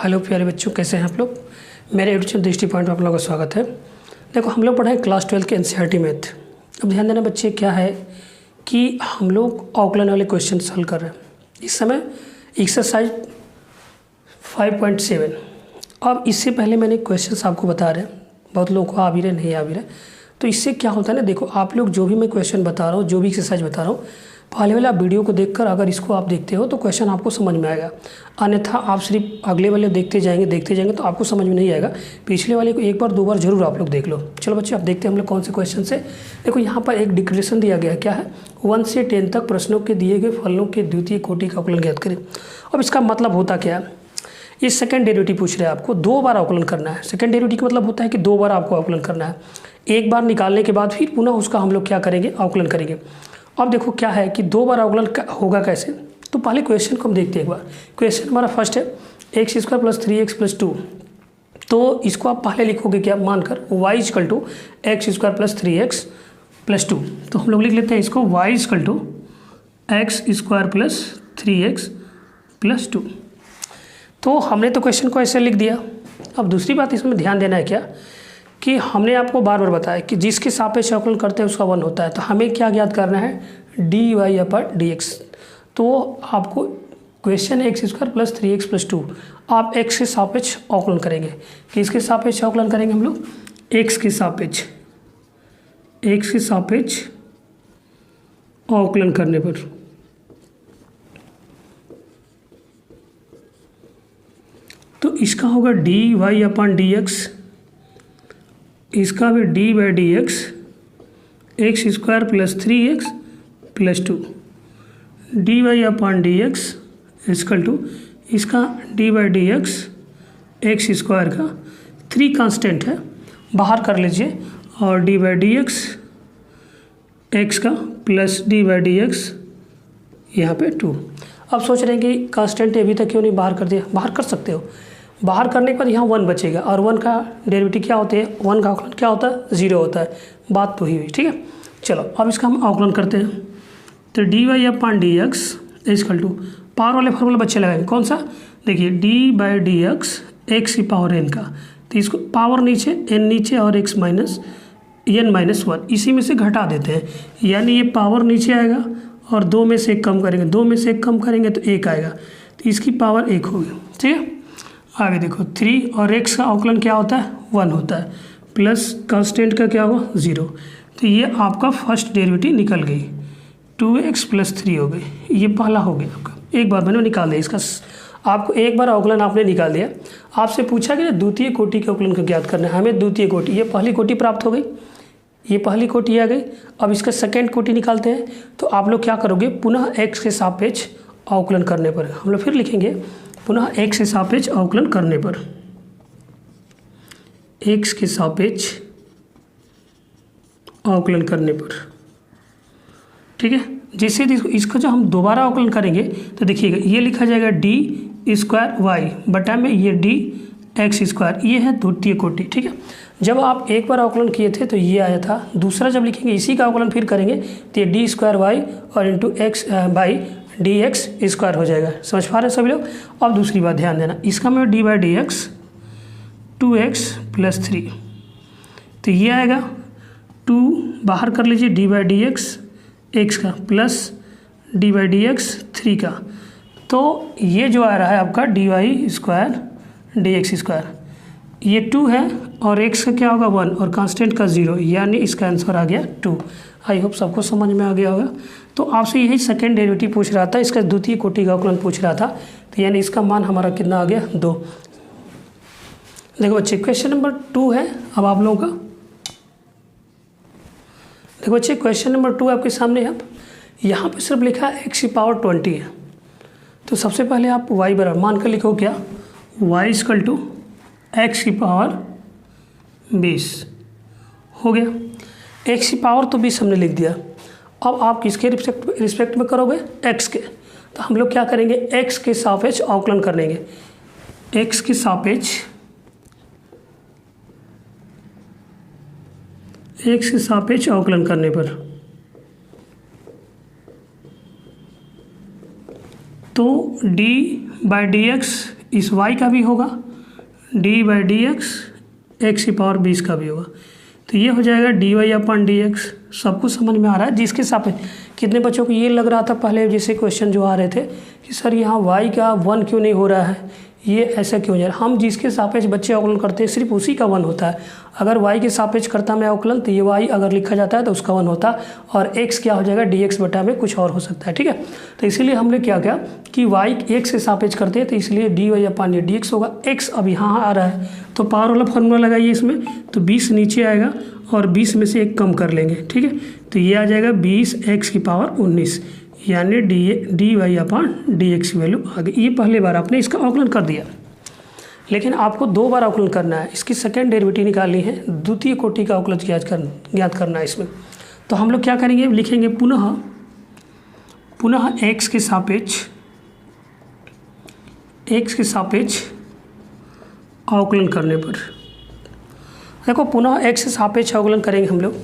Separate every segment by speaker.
Speaker 1: Hello प्यारे बच्चों, कैसे हैं आप लोग। मेरे एजुकेशन दृष्टि पॉइंट में आप लोगों का स्वागत है। देखो, हम लोग पढ़े क्लास 12 के एनसीईआरटी मैथ। अब ध्यान देना बच्चे, क्या है कि हम लोग आउटलाइन वाले क्वेश्चन सॉल्व कर रहे हैं इस समय, एक्सरसाइज 5.7। अब इससे पहले मैंने क्वेश्चन आपको बता रहे हैं, बहुत लोगों को आ भी रहे नहीं आ भी रहे। तो इससे क्या होता है ना, देखो आप लोग जो भी मैं क्वेश्चन बता रहा हूँ, जो भी एक्सरसाइज बता रहा हूँ, पहले वाला वीडियो को देखकर अगर इसको आप देखते हो तो क्वेश्चन आपको समझ में आएगा। अन्यथा आप सिर्फ अगले वाले देखते जाएंगे तो आपको समझ में नहीं आएगा। पिछले वाले को एक बार दो बार जरूर आप लोग देख लो। चलो बच्चे, आप देखते हैं हम लोग कौन से क्वेश्चन से। देखो यहाँ पर एक डिक्लेरेशन दिया गया है, क्या है, 1 से 10 तक प्रश्नों के दिए गए फलनों के द्वितीय कोटि का अवकलन ज्ञात करें। अब इसका मतलब होता क्या है, ये सेकंड डेरिवेटिव पूछ रहे हैं, आपको 2 बार अवकलन करना है। सेकंड डेरिवेटिव का मतलब होता है कि 2 बार आपको अवकलन करना है। एक बार निकालने के बाद फिर पुनः उसका हम लोग क्या करेंगे, अवकलन करेंगे। अब देखो क्या है कि 2 बार अवकलन होगा कैसे, तो पहले क्वेश्चन को हम देखते हैं एक बार। क्वेश्चन हमारा फर्स्ट है x² + 3x + 2। तो इसको आप पहले लिखोगे क्या, मानकर y = x² + 3x + 2। तो हम लोग लिख लेते हैं इसको y = x² + 3x + 2। तो हमने तो क्वेश्चन को ऐसे लिख दिया। अब दूसरी बात इसमें ध्यान देना है क्या, कि हमने आपको बार बार बताया कि जिसके सापेक्ष अवकलन करते हैं उसका 1 होता है। तो हमें क्या ज्ञात करना है, dy/dx। तो आपको क्वेश्चन है x² + 3x + 2। आप x के सापेक्ष अवकलन करेंगे। किसके सापेक्ष अवकलन करेंगे हम लोग, x के सापेक्ष अवकलन करने पर तो इसका होगा dy/dx, इसका भी d/dx, x² + 3x + 2। dy/dx इसका d/dx x² का 3 कांस्टेंट है, बाहर कर लीजिए, और d/dx x का प्लस d/dx यहाँ पे 2। अब सोच रहे हैं कि कांस्टेंट अभी तक क्यों नहीं बाहर कर दिया, बाहर कर सकते हो। बाहर करने के बाद यहाँ 1 बचेगा, और 1 का डेरिवेटिव क्या होते हैं, 1 का अवकलन क्या होता है, 0 होता है। बात तो ही हुई, ठीक है। चलो अब इसका हम अवकलन करते हैं। तो dy/dx पावर वाले फार्मूला बच्चे लगाएंगे, कौन सा, देखिए d/dx x⁴n का। तो इसको पावर नीचे, n नीचे और x - n - 1 इसी में से घटा देते हैं, यानी ये पावर नीचे आएगा और 2 में से 1 कम करेंगे, 2 में से 1 कम करेंगे तो 1 आएगा। तो इसकी पावर 1 होगी, ठीक है। आगे देखो 3 और x का अवकलन क्या होता है, 1 होता है, प्लस कांस्टेंट का क्या होगा, 0। तो ये आपका फर्स्ट डेरिवेटिव निकल गई, 2x + 3 हो गई। ये पहला हो गया आपका, एक बार मैंने निकाल दिया इसका। आपको एक बार अवकलन आपने निकाल दिया। आपसे पूछा कि द्वितीय कोटि के अवकलन को ज्ञात करना है, हमें द्वितीय कोटि, ये पहली कोटि प्राप्त हो गई, ये पहली कोटि आ गई। अब इसका सेकेंड कोटि निकालते हैं। तो आप लोग क्या करोगे, पुनः x के सापेक्ष अवकलन करने पर, हम लोग फिर लिखेंगे पुनः x के सापेक्ष अवकलन करने पर, x के सापेक्ष अवकलन करने पर, ठीक है। जैसे इसका जो हम दोबारा अवकलन करेंगे तो देखिएगा ये लिखा जाएगा d² बटा में ये dx², ये है द्वितीय कोटि, ठीक है। जब आप एक बार अवकलन किए थे तो ये आया था, दूसरा जब लिखेंगे इसी का अवकलन फिर करेंगे तो ये d² और इंटू x/dx² हो जाएगा। समझ पा रहे हैं सभी लोग। अब दूसरी बात ध्यान देना, इसका में d/dx 2x + 3, तो ये आएगा 2 बाहर कर लीजिए, d/dx x का प्लस d/dx 3 का। तो ये जो आ रहा है आपका dy² dx², ये 2 है और x का क्या होगा 1 और कांस्टेंट का 0, यानी इसका आंसर आ गया 2। आई होप सबको समझ में आ गया होगा। तो आपसे यही सेकेंड डेरिवेटिव पूछ रहा था, इसका द्वितीय कोटि का अवकलन पूछ रहा था, तो यानी इसका मान हमारा कितना आ गया, 2। देखो बच्चे, क्वेश्चन नंबर 2 है अब आप लोगों का। देखो बच्चे, क्वेश्चन नंबर 2 आपके सामने है। यहाँ पे सिर्फ लिखा है x⁻20 है। तो सबसे पहले आप y बराबर मान कर लिखो क्या, y = x⁻20 हो गया। x⁻20 हमने लिख दिया। अब आप किसके रिस्पेक्ट में करोगे, x के। तो हम लोग क्या करेंगे, x के सापेक्ष अवकलन करेंगे, x के सापेक्ष अवकलन करने पर तो d/dx इस y का भी होगा, d/dx x की पावर 20 का भी होगा। तो ये हो जाएगा dy/dx। सब कुछ समझ में आ रहा है। जिसके सापेक्ष कितने बच्चों को ये लग रहा था पहले जैसे क्वेश्चन जो आ रहे थे कि सर यहाँ y का 1 क्यों नहीं हो रहा है, ये ऐसा क्यों जा रहा है। हम जिसके सापेक्ष बच्चे अवकलन करते हैं सिर्फ उसी का 1 होता है। अगर y के सापेक्ष करता मैं अवकलन तो ये y अगर लिखा जाता है तो उसका 1 होता और x क्या हो जाएगा dx बटा में कुछ और हो सकता है। ठीक है, तो इसीलिए हमने क्या किया कि y x के सापेक्ष करते हैं तो इसलिए dy/dx होगा। x अब यहाँ आ रहा है तो पावर वाला फॉर्मूला लगाइए इसमें, तो 20 नीचे आएगा और 20 में से 1 कम कर लेंगे। ठीक है, तो ये आ जाएगा 20 x की पावर 19 यानी dy/dx की वैल्यू आ गई। ये पहले बार आपने इसका अवकलन कर दिया, लेकिन आपको 2 बार अवकलन करना है। इसकी सेकेंड डेरिवेटिव निकालनी है, द्वितीय कोटि का अवकलन ज्ञात करना है इसमें। तो हम लोग क्या करेंगे, लिखेंगे पुनः x के सापेक्ष अवकलन करने पर। देखो पुनः x के सापेक्ष अवकलन करेंगे हम लोग।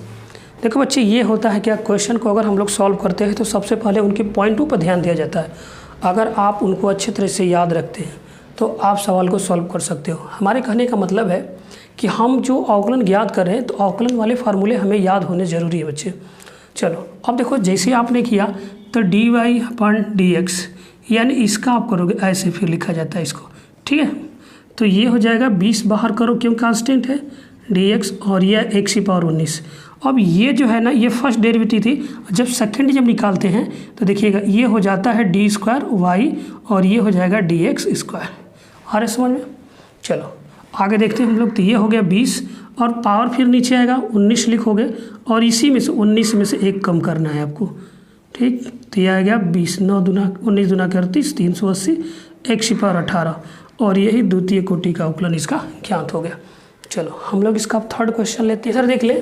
Speaker 1: देखो बच्चे ये होता है क्या, क्वेश्चन को अगर हम लोग सॉल्व करते हैं तो सबसे पहले उनके पॉइंटों पर ध्यान दिया जाता है। अगर आप उनको अच्छे तरह से याद रखते हैं तो आप सवाल को सॉल्व कर सकते हो। हमारे कहने का मतलब है कि हम जो अवकलन ज्ञात कर रहे हैं तो अवकलन वाले फार्मूले हमें याद होने ज़रूरी है बच्चे। चलो अब देखो जैसे आपने किया तो dy/dx यानी इसका आप करोगे ऐसे, फिर लिखा जाता है इसको। ठीक है, तो ये हो जाएगा 20 बाहर करो क्यों कांस्टेंट है dx और यह x की पावर 19। अब ये जो है ना ये फर्स्ट डेरिवेटिव थी, जब सेकेंड जब निकालते हैं तो देखिएगा ये हो जाता है d² और ये हो जाएगा dx²। आ रहे समझ में। चलो आगे देखते हैं हम लोग। तो ये हो गया 20 और पावर फिर नीचे आएगा 19 लिखोगे और इसी में से 19 में से 1 कम करना है आपको। ठीक, तो ये आ गया 20 9 दूना 19 दूना 38 380 x की पावर 18 और यही द्वितीय कोटि का अवकलन इसका ज्ञात हो गया। चलो हम लोग इसका थर्ड क्वेश्चन लेते हैं। सर देख ले,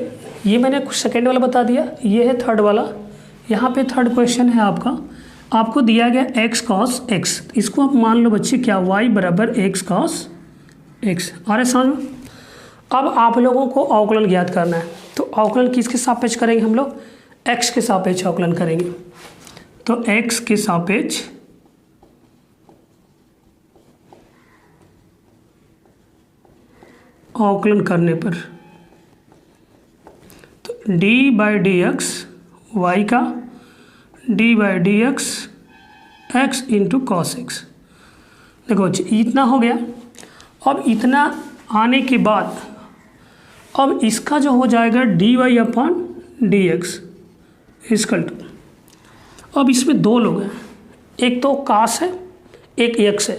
Speaker 1: ये मैंने कुछ सेकेंड वाला बता दिया, ये है थर्ड वाला। यहाँ पे थर्ड क्वेश्चन है आपको दिया गया x cos x। इसको आप मान लो बच्चे क्या y बराबर x cos x। आ रहे समझ में। अब आप लोगों को अवकलन ज्ञात करना है, तो अवकलन किसके सापेक्ष करेंगे हम लोग, x के सापेक्ष अवकलन करेंगे। तो x के सापेक्ष अवकलन करने पर तो d/dx y का d/dx x into cos x. देखो इतना हो गया। अब इतना आने के बाद अब इसका जो हो जाएगा dy/dx इक्वल टू, अब इसमें 2 लोग हैं, एक तो cos है एक x है।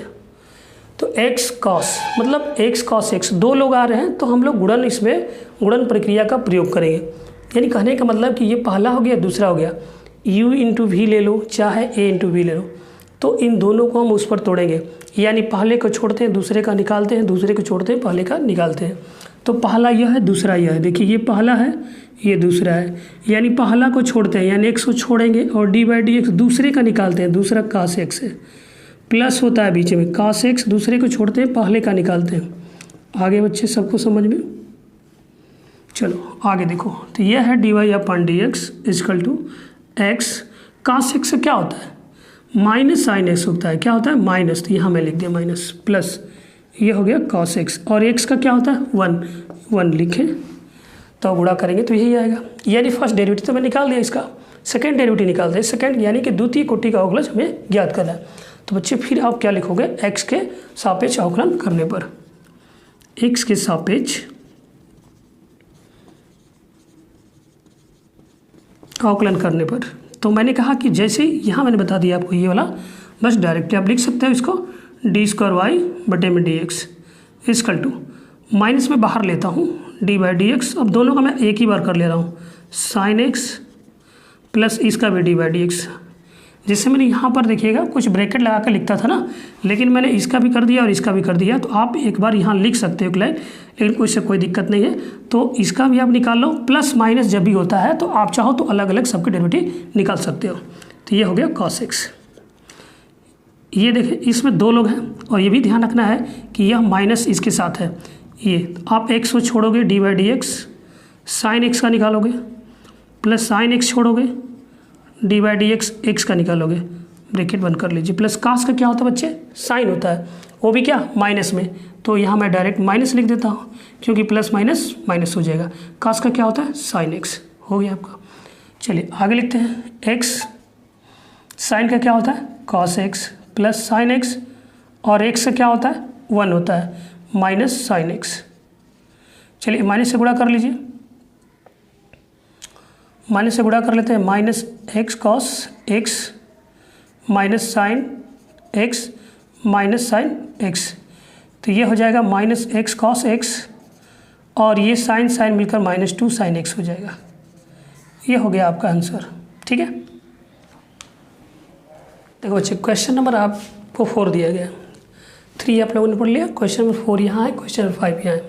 Speaker 1: तो x cos मतलब x cos x 2 लोग आ रहे हैं, तो हम लोग इसमें गुणन प्रक्रिया का प्रयोग करेंगे। यानी कहने का मतलब कि ये पहला हो गया दूसरा हो गया, u इंटू वी ले लो चाहे a इंटू वी ले लो, तो इन दोनों को हम उस पर तोड़ेंगे। यानी पहले को छोड़ते हैं दूसरे का निकालते हैं, दूसरे को छोड़ते हैं पहले का निकालते हैं। तो पहला यह है दूसरा यह है। देखिए ये पहला है ये दूसरा है, यानी पहला को छोड़ते हैं यानी x को छोड़ेंगे और d/dx दूसरे का निकालते हैं, दूसरा cos x है, प्लस होता है बीच में cos x, दूसरे को छोड़ते हैं पहले का निकालते हैं। आगे बच्चे सबको समझ में। चलो आगे देखो, तो यह है dy/dx equal to x cos x से क्या होता है माइनस साइन x होता है। क्या होता है माइनस, तो यहाँ मैं लिख दिया माइनस, प्लस ये हो गया cos x और x का क्या होता है 1 लिखें तो गुणा करेंगे तो यही आएगा। यानी फर्स्ट डेरिवेटिव तो मैं निकाल दिया, इसका सेकेंड डेरिवेटिव निकाल दिया। सेकेंड यानी कि द्वितीय कोटि का अवकलन हमें ज्ञात करना है। तो बच्चे फिर आप क्या लिखोगे, x के सापेक्ष अवकलन करने पर, x के सापेक्ष अवकलन करने पर। तो मैंने कहा कि जैसे यहाँ मैंने बता दिया आपको ये वाला, बस डायरेक्टली आप लिख सकते हो इसको d²y/dx इक्वल टू, माइनस में बाहर लेता हूँ d/dx। अब दोनों का मैं एक ही बार कर ले रहा हूँ, sin x प्लस इसका भी d/dx। जैसे मैंने यहाँ पर देखिएगा कुछ ब्रैकेट लगा कर लिखता था ना, लेकिन मैंने इसका भी कर दिया और इसका भी कर दिया। तो आप एक बार यहाँ लिख सकते हो एक लाइन, लेकिन कोई दिक्कत नहीं है। तो इसका भी आप निकाल लो, प्लस माइनस जब भी होता है तो आप चाहो तो अलग अलग सबके डेरिवेटिव निकाल सकते हो। तो ये हो गया cos x। ये देखें इसमें 2 लोग हैं और ये भी ध्यान रखना है कि यह माइनस इसके साथ है। ये आप x को छोड़ोगे d/dx, साइन x का निकालोगे, प्लस साइन x छोड़ोगे d/dx x का निकालोगे, ब्रैकेट बंद कर लीजिए। प्लस कास का क्या होता है बच्चे, साइन होता है, वो भी क्या माइनस में, तो यहाँ मैं डायरेक्ट माइनस लिख देता हूँ क्योंकि प्लस माइनस माइनस हो जाएगा। कास का क्या होता है, साइन एक्स, हो गया आपका। चलिए आगे लिखते हैं, एक्स साइन का क्या होता है, cos x plus sine x, और एक्स का क्या होता है, 1 होता है, माइनस साइन एक्स। चलिए माइनस से गुणा कर लीजिए, माइनस से गुणा कर लेते हैं, minus x cos x minus sine x minus sine x, तो ये हो जाएगा माइनस एक्स कॉस एक्स, और ये साइन साइन मिलकर -2 साइन एक्स हो जाएगा। ये हो गया आपका आंसर। ठीक है, देखो बच्चे क्वेश्चन नंबर आपको 4 दिया गया, 3 आप लोगों ने पढ़ लिया, क्वेश्चन नंबर 4 यहाँ है, क्वेश्चन नंबर 5 यहाँ है।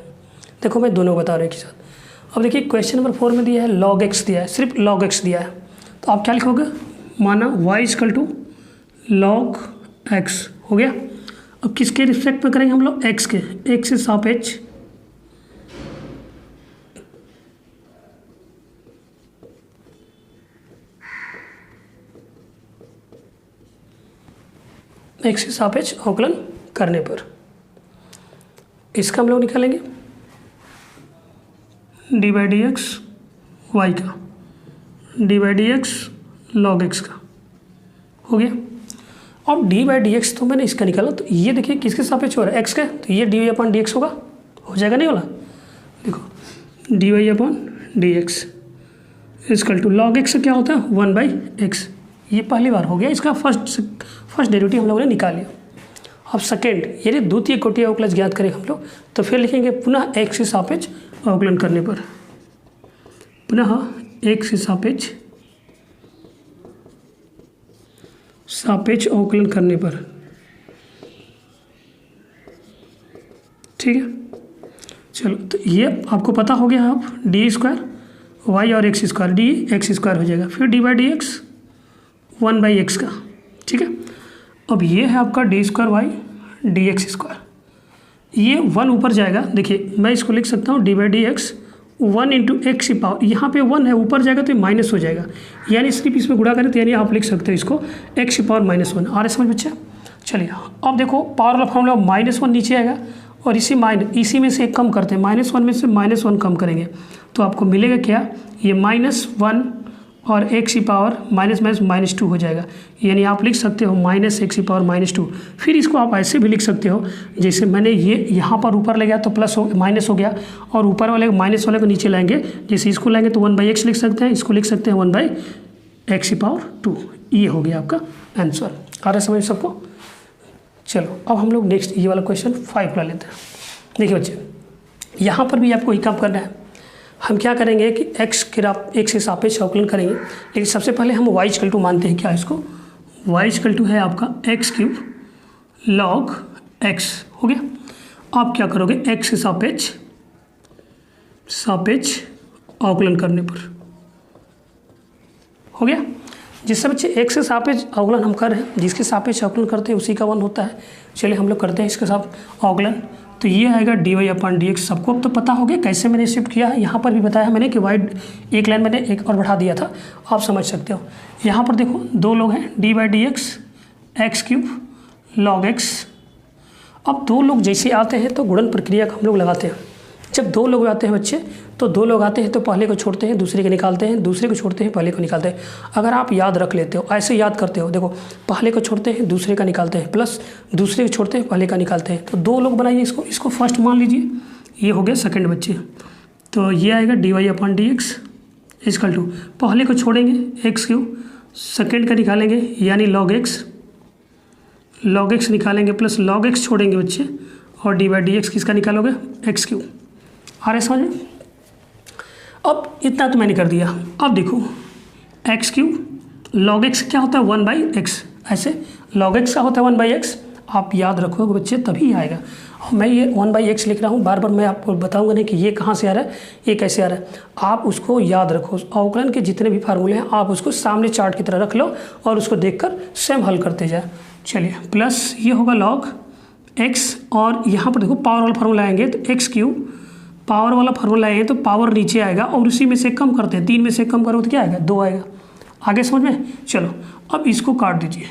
Speaker 1: देखो मैं दोनों बता रहा हूँ एक साथ। अब देखिए क्वेश्चन नंबर 4 में दिया है log x दिया है, सिर्फ log x दिया है, तो आप क्या लिखोगे, माना y = log x हो गया। अब किसके रिस्पेक्ट में करेंगे हम लोग, x के, x से सापेक्ष x से सापेक्ष अवकलन करने पर इसका हम लोग निकालेंगे d/dx y का, d/dx log x का, हो गया। अब d/dx तो मैंने इसका निकाला, तो ये देखिए किसके सापेक्ष हो रहा है, x के, तो ये dy/dx होगा, हो जाएगा नहीं वाला, देखो dy/dx = log x क्या होता है, 1/x। ये पहली बार हो गया, इसका फर्स्ट डेरिवेटिव हम लोगों ने निकाल लिया। अब सेकेंड, यदि द्वितीय कोटि अवकलज ज्ञात करें हम लोग, तो फिर लिखेंगे पुनः x से सापेक्ष अवकलन करने पर, पुनः x से सापेक्ष अवकलन करने पर। ठीक है, चलो तो ये आपको पता हो गया। अब d² y और x² dx² हो जाएगा, फिर d/dx 1/x का। ठीक है, अब ये है आपका d² y dx², ये 1 ऊपर जाएगा, देखिए मैं इसको लिख सकता हूँ d/dx 1 × x की पावर, यहाँ पे 1 है, ऊपर जाएगा तो ये माइनस हो जाएगा, यानी सिर्फ इसमें गुणा करें तो यानी आप लिख सकते हो इसको x की पावर -1। आ रहा समझ बच्चा। चलिए अब देखो पावर वाला फॉर्मूला -1 नीचे आएगा, और इसी में से एक कम करते हैं, -1 में से -1 कम करेंगे तो आपको मिलेगा क्या, ये -1 और x की पावर -2 हो जाएगा, यानी आप लिख सकते हो -x की पावर -2। फिर इसको आप ऐसे भी लिख सकते हो, जैसे मैंने ये यहाँ पर ऊपर ले गया तो माइनस हो गया, और ऊपर वाले माइनस वाले को नीचे लाएंगे, जैसे इसको लाएंगे तो 1/x लिख सकते हैं, इसको लिख सकते हैं 1/x की पावर 2। ये हो गया आपका आंसर। आ रहा है समझ सबको। चलो अब हम लोग नेक्स्ट ये वाला क्वेश्चन 5 ला लेते हैं। देखिए बच्चे, यहाँ पर भी आपको ही काम करना है। हम क्या करेंगे कि x से सापेक्ष अवकलन करेंगे, लेकिन सबसे पहले हम y = मानते हैं क्या इसको, y = है आपका x³ log x, हो गया। आप क्या करोगे, x से सापेक्ष अवकलन करने पर, हो गया। जिससे बच्चे x से सापेक्ष अवकलन हम कर रहे हैं, जिसके सापेक्ष अवकलन करते हैं उसी का 1 होता है। चलिए हम लोग करते हैं इसके साथ अवकलन, तो ये आएगा dy/dx। सबको अब तो पता हो गया कैसे मैंने शिफ्ट किया है, यहाँ पर भी बताया मैंने कि y एक लाइन मैंने एक और बढ़ा दिया था, आप समझ सकते हो। यहाँ पर देखो 2 लोग हैं, d/dx x³ log x। अब 2 लोग जैसे आते हैं तो गुणन प्रक्रिया का हम लोग लगाते हैं। जब 2 लोग आते हैं बच्चे, तो 2 लोग आते हैं तो पहले को छोड़ते हैं दूसरे को निकालते हैं, दूसरे को छोड़ते हैं पहले को निकालते हैं। अगर आप याद रख लेते हो, ऐसे याद करते हो, देखो पहले को छोड़ते हैं दूसरे का निकालते हैं, प्लस दूसरे को छोड़ते हैं पहले का निकालते हैं, तो 2 लोग बनाइए इसको फर्स्ट मान लीजिए, ये हो गया सेकंड बच्चे। तो ये आएगा dy/dx = पहले को छोड़ेंगे x³ सेकंड का निकालेंगे यानी log x निकालेंगे, प्लस log x छोड़ेंगे बच्चे, और d/dx किसका निकालोगे, x³। आ रहे समझ में। अब इतना तो मैंने कर दिया। अब देखो x³ log x क्या होता है, 1/x, ऐसे log x का होता है 1/x, आप याद रखोगे बच्चे तभी आएगा। मैं ये 1/x लिख रहा हूँ, बार बार मैं आपको बताऊंगा नहीं कि ये कहाँ से आ रहा है, ये कैसे आ रहा है, आप उसको याद रखो। अवकलन के जितने भी फार्मूले हैं आप उसको सामने चार्ट की तरह रख लो और उसको देखकर सेम हल करते जाए। चलिए प्लस ये होगा log x, और यहाँ पर देखो पावर वाला फार्मूला आएंगे तो x³ पावर वाला फार्मूला आएंगे तो पावर नीचे आएगा, और उसी में से कम करते हैं, 3 में से कम करो तो क्या आएगा, 2 आएगा। आगे समझ में। चलो अब इसको काट दीजिए,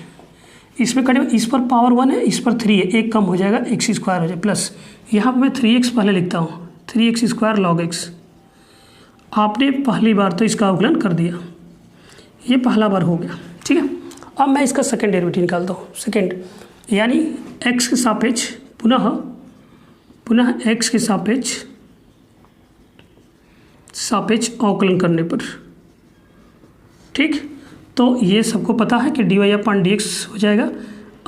Speaker 1: इसमें कटे इस पर पावर 1 है, इस पर 3 है, एक कम हो जाएगा, एक्स स्क्वायर हो जाए प्लस यहाँ पर मैं 3x पहले लिखता हूँ, 3x स्क्वायर लॉग एक्स। आपने पहली बार तो इसका अवकलन कर दिया, ये पहला बार हो गया, ठीक है। अब मैं इसका सेकेंड डेरिवेटिव निकालता हूँ, सेकेंड यानी x के सापेक्ष पुनः x के सापेक्ष अवकलन करने पर, ठीक। तो ये सबको पता है कि dy/dx हो जाएगा।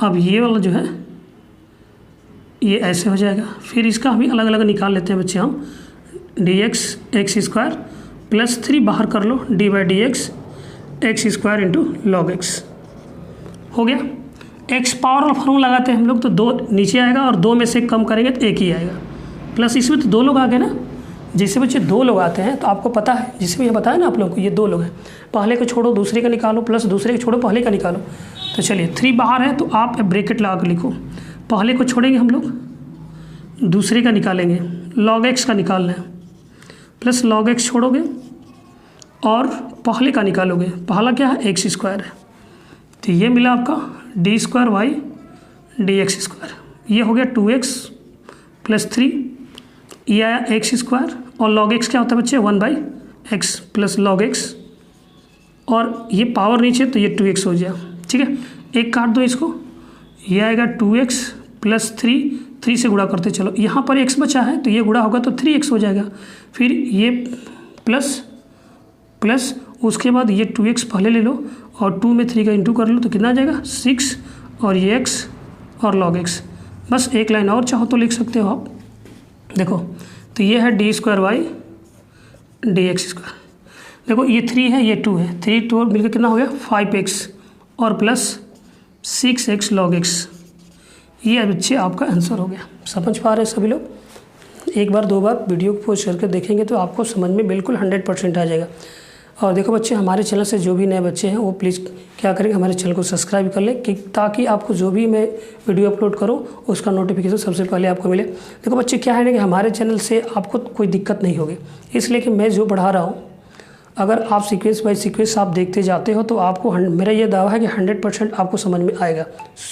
Speaker 1: अब ये वाला जो है ये ऐसे हो जाएगा, फिर इसका हम अलग अलग निकाल लेते हैं बच्चे हम, dx x स्क्वायर प्लस 3 बाहर कर लो, dy/dx x square into log x हो गया। x पावर वाला फॉर्मूला लगाते हैं हम लोग, तो 2 नीचे आएगा और 2 में से कम करेंगे तो 1 ही आएगा, प्लस इसमें तो 2 लोग आ गए ना। जैसे बच्चे 2 लोग आते हैं तो आपको पता है, जिसमें ये बताया ना आप लोगों को, ये 2 लोग हैं, पहले को छोड़ो दूसरे का निकालो, प्लस दूसरे को छोड़ो पहले का निकालो। तो चलिए 3 बाहर है तो आप ब्रैकेट लगा कर लिखो, पहले को छोड़ेंगे हम लोग, दूसरे का निकालेंगे, लॉग एक्स का निकालना है, प्लस लॉग एक्स छोड़ोगे और पहले का निकालोगे, पहला क्या है एक्स स्क्वायर है, तो ये मिला आपका D square Y D X square. ये हो गया 2x प्लस 3, ये आया एक्स स्क्वायर और लॉग एक्स क्या होता है बच्चे 1/x प्लस लॉग एक्स, और ये पावर नीचे तो ये 2x हो गया, ठीक है। एक काट दो इसको, ये आएगा 2x प्लस 3 से गुणा करते चलो, यहाँ पर x बचा है तो ये गुणा होगा तो 3x हो जाएगा, फिर ये प्लस उसके बाद ये 2x पहले ले लो और 2 में 3 का इंटू कर लो तो कितना आ जाएगा 6, और ये x और log x। बस एक लाइन और चाहो तो लिख सकते हो आप, देखो तो ये है D square Y D X square. देखो ये 3 है, ये 2 है, 3 2 मिलकर कितना हो गया 5x और प्लस 6x log x। ये बच्चे आपका आंसर हो गया। समझ पा रहे हैं सभी लोग? एक बार 2 बार वीडियो को पोस्ट करके देखेंगे तो आपको समझ में बिल्कुल 100% आ जाएगा। और देखो बच्चे, हमारे चैनल से जो भी नए बच्चे हैं वो प्लीज़ क्या करें, हमारे चैनल को सब्सक्राइब कर लें कि ताकि आपको जो भी मैं वीडियो अपलोड करूं उसका नोटिफिकेशन सबसे पहले आपको मिले। देखो बच्चे, क्या है ना कि हमारे चैनल से आपको कोई दिक्कत नहीं होगी, इसलिए कि मैं जो पढ़ा रहा हूँ अगर आप सीक्वेंस बाय सीक्वेंस आप देखते जाते हो तो आपको मेरा ये दावा है कि 100% आपको समझ में आएगा।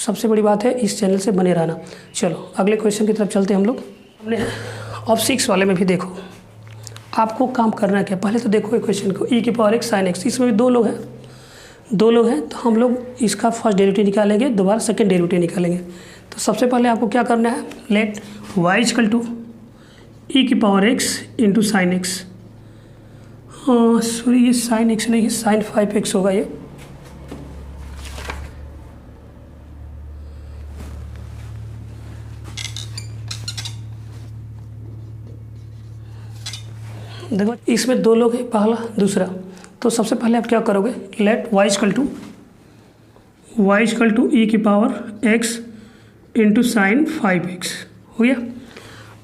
Speaker 1: सबसे बड़ी बात है इस चैनल से बने रहना। चलो अगले क्वेश्चन की तरफ चलते हैं हम लोग। हमने अब 6 वाले में भी देखो आपको काम करना है क्या। पहले तो देखो इक्वेशन को, e की पावर x sin x, इसमें भी 2 लोग हैं तो हम लोग इसका फर्स्ट डेरिवेटिव निकालेंगे, दोबारा सेकंड डेरिवेटिव निकालेंगे। तो सबसे पहले आपको क्या करना है, लेट y = e की power x into sine x. Sorry ये साइन x नहीं है, साइन 5x होगा ये। देखो इसमें 2 लोग हैं, पहला दूसरा। तो सबसे पहले आप क्या करोगे, लेट y = e की power x into sine 5x हो गया।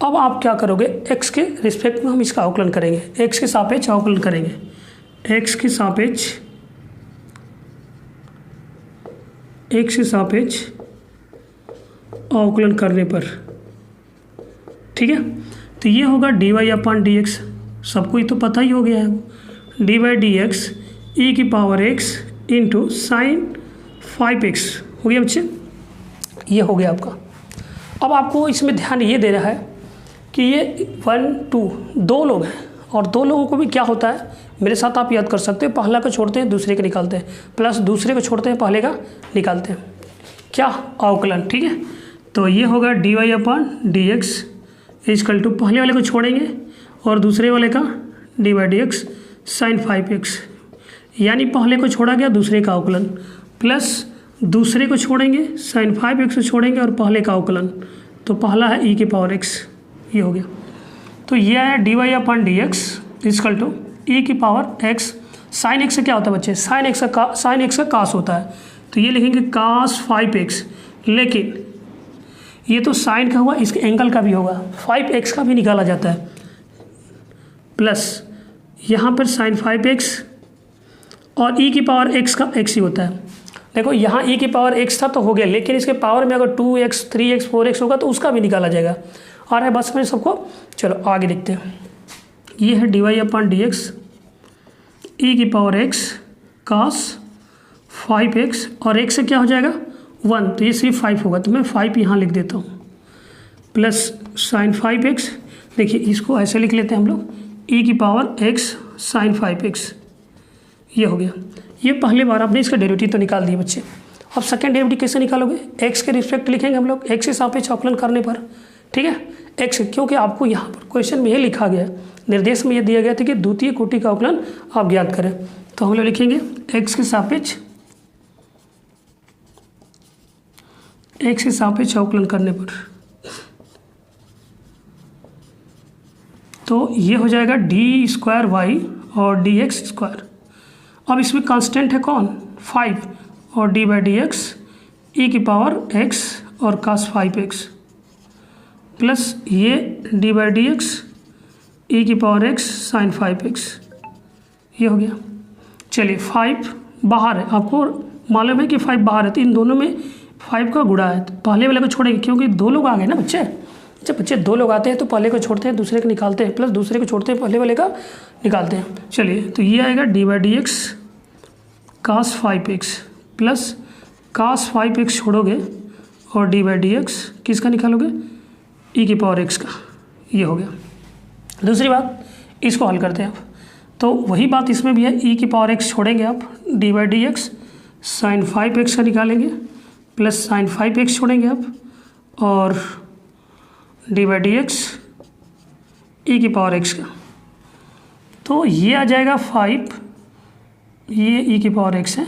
Speaker 1: अब आप क्या करोगे, x के रिस्पेक्ट में हम इसका अवकलन करेंगे, x के सापेक्ष अवकलन करेंगे, x के सापेक्ष अवकलन करने पर, ठीक है। तो ये होगा dy/dx, सबको ही तो पता ही हो गया है, dy/dx e की power x into sine 5x हो गया बच्चे, ये हो गया आपका। अब आपको इसमें ध्यान ये देना है कि ये 1 2 2 लोग हैं और 2 लोगों को भी क्या होता है, मेरे साथ आप याद कर सकते हैं, पहला को छोड़ते हैं दूसरे का निकालते हैं, प्लस दूसरे को छोड़ते हैं पहले का निकालते हैं, क्या अवकलन, ठीक है। तो ये होगा dy/dx = पहले वाले को छोड़ेंगे और दूसरे वाले का dy/dx साइन 5x, यानी पहले को छोड़ा गया दूसरे का अवकलन, प्लस दूसरे को छोड़ेंगे साइन 5x को छोड़ेंगे और पहले का अवकलन, तो पहला है e की पावर x, ये हो गया। तो ये है dy/dx = e की पावर x। साइन x से क्या होता है बच्चे, साइन x का कास होता है, तो ये लिखेंगे कास 5x, लेकिन ये तो साइन का हुआ, इसके एंगल का भी होगा, 5x का भी निकाला जाता है, प्लस यहाँ पर साइन 5x और e की पावर x का x ही होता है। देखो यहाँ e की पावर x था तो हो गया, लेकिन इसके पावर में अगर 2x 3x 4x होगा तो उसका भी निकाला जाएगा। और है बस में सबको, चलो आगे लिखते हैं। ये है dy/dx e की पावर x cos 5x और x से क्या हो जाएगा 1, तो ये सिर्फ 5 होगा, तो मैं 5 यहाँ लिख देता हूँ प्लस साइन 5x। देखिए इसको ऐसे लिख लेते हैं हम लोग, e की पावर x साइन 5x, ये हो गया। ये पहले बार आपने इसका डेरिवेटिव तो निकाल दिए बच्चे। अब सेकेंड डेरिवेटिव कैसे निकालोगे, x के रिस्पेक्ट लिखेंगे हम लोग, x के सापेक्ष अवकलन करने पर, ठीक है। x, क्योंकि आपको यहाँ पर क्वेश्चन में ये लिखा गया, निर्देश में ये दिया गया था कि द्वितीय कोटि का अवकलन आप ज्ञात करें, तो हम लोग लिखेंगे x के सापेक्ष अवकलन करने पर, तो ये हो जाएगा d² और dx²। अब इसमें कांस्टेंट है कौन, 5, और d/dx e की पावर x और cos 5x प्लस ये d/dx e की पावर x sin 5x, ये हो गया। चलिए 5 बाहर है, आपको मालूम है कि 5 बाहर है, तो इन दोनों में 5 का गुणा है, तो पहले वाले को छोड़ेंगे क्योंकि 2 लोग आ गए ना बच्चे। जब बच्चे 2 लोग आते हैं तो पहले को छोड़ते हैं, दूसरे को निकालते हैं, प्लस दूसरे को छोड़ते हैं, पहले वाले का निकालते हैं। चलिए तो ये आएगा d/dx cos 5x plus cos 5x छोड़ोगे और d/dx किसका निकालोगे, e की पावर x का, ये हो गया। दूसरी बात, इसको हल करते हैं आप, तो वही बात इसमें भी है, e की पावर x छोड़ेंगे आप, d/dx sin 5x का निकालेंगे प्लस sin 5x छोड़ेंगे आप, और d/dx e की पावर x का, तो ये आ जाएगा 5, ये e की पावर x है,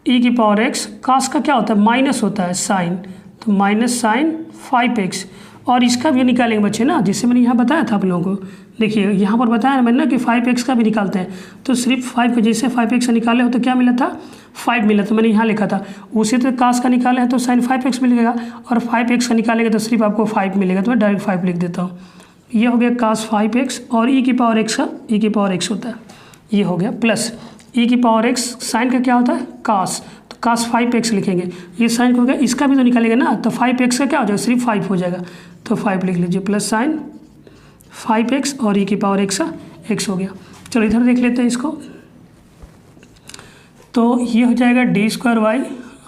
Speaker 1: e की पावर x, cos का क्या होता है, माइनस होता है साइन, तो माइनस साइन 5x, और इसका भी निकालेंगे बच्चे ना, जिससे मैंने यहाँ बताया था आप लोगों को। देखिए यहाँ पर बताया ना मैंने ना कि 5x का भी निकालते हैं, तो सिर्फ 5 को जैसे 5x से निकाले हो तो क्या मिला था, 5 मिला, तो मैंने यहाँ लिखा था। उसी तरह cos का निकाले हैं तो sin 5x मिलेगा, और 5x का निकालेंगे तो सिर्फ आपको 5 मिलेगा, तो मैं डायरेक्ट 5 लिख देता हूँ। ये हो गया cos 5x, और e की पावर x का e की पावर x होता है, ये हो गया, प्लस e की पावर x साइन का क्या होता है, cos, तो cos 5x लिखेंगे, ये साइन हो गया, इसका भी तो निकालेंगे ना, तो 5x का क्या हो जाएगा, सिर्फ 5 हो जाएगा, तो 5 लिख लीजिए, प्लस साइन 5x और e की पावर x का x हो गया। चलो इधर देख लेते हैं इसको, तो ये हो जाएगा d²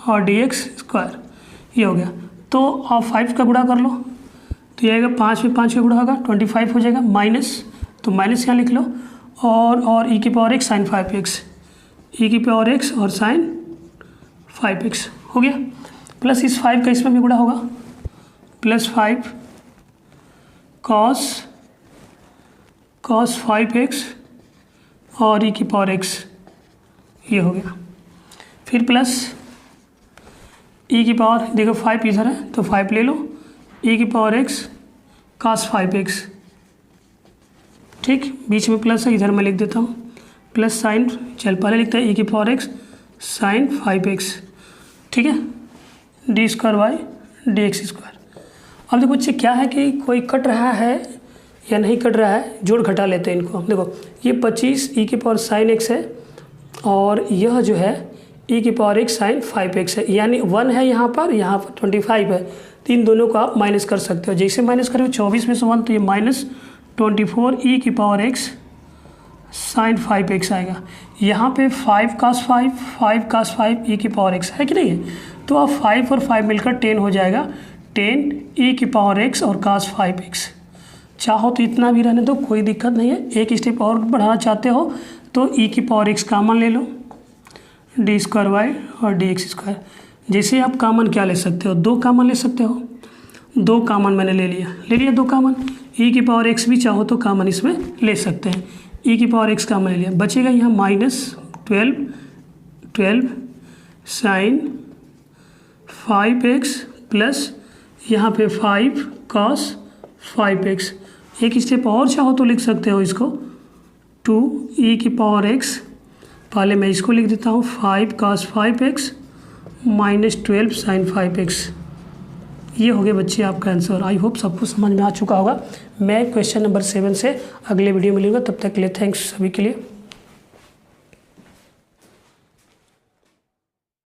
Speaker 1: और dx², ये हो गया। तो आप 5 का गुणा कर लो, तो ये आएगा 5 में 5 का गुणा होगा 25 हो जाएगा, माइनस, तो माइनस यहाँ लिख लो, और e की power x sine 5x, e की पावर x और साइन 5x हो गया, प्लस इस 5 का इसमें भी गुणा होगा, प्लस 5 cos 5x और e की पावर x, ये हो गया। फिर प्लस e की पावर, देखो 5 इधर है तो 5 ले लो, e की पावर x cos 5x, ठीक, बीच में प्लस है, इधर मैं लिख देता हूँ, प्लस साइन, चल पहले लिखते हैं e की पावर x साइन 5x, ठीक है, d² dx²। अब देखो बच्चे क्या है कि कोई कट रहा है या नहीं कट रहा है, जोड़ घटा लेते हैं इनको। देखो ये 25 e की पावर साइन x है, और यह जो है e की पावर x साइन 5x है, यानी 1 है यहाँ पर 25 है, तो इन दोनों को आप माइनस कर सकते हो। जैसे माइनस करोगे 24 में से 1, तो ये -24 e की पावर x साइन 5x आएगा। यहाँ पे 5 cos 5 e की पावर x है कि नहीं है, तो आप 5 और 5 मिलकर 10 हो जाएगा, 10 e की पावर x और cos 5x। चाहो तो इतना भी रहने दो, कोई दिक्कत नहीं है, एक स्टेप और बढ़ाना चाहते हो तो e की पावर x कामन ले लो, d² और dx²। जैसे आप कामन क्या ले सकते हो, 2 कामन ले सकते हो, 2 कामन मैंने ले लिया 2 कामन, e की पावर x भी चाहो तो कामन इसमें ले सकते हैं, e की पावर x कामन ले लिया, बचेगा यहाँ -12 साइन 5x प्लस यहाँ पे 5 cos 5x। एक स्टेप और चाहो तो लिख सकते हो इसको, 2 e की पावर x, पहले मैं इसको लिख देता हूँ 5 cos 5x -12 साइन 5x। ये हो गया बच्चे आपका आंसर। आई होप सबको समझ में आ चुका होगा। मैं क्वेश्चन नंबर 7 से अगले वीडियो में मिलूँगा, तब तक के लिए थैंक्स सभी के लिए।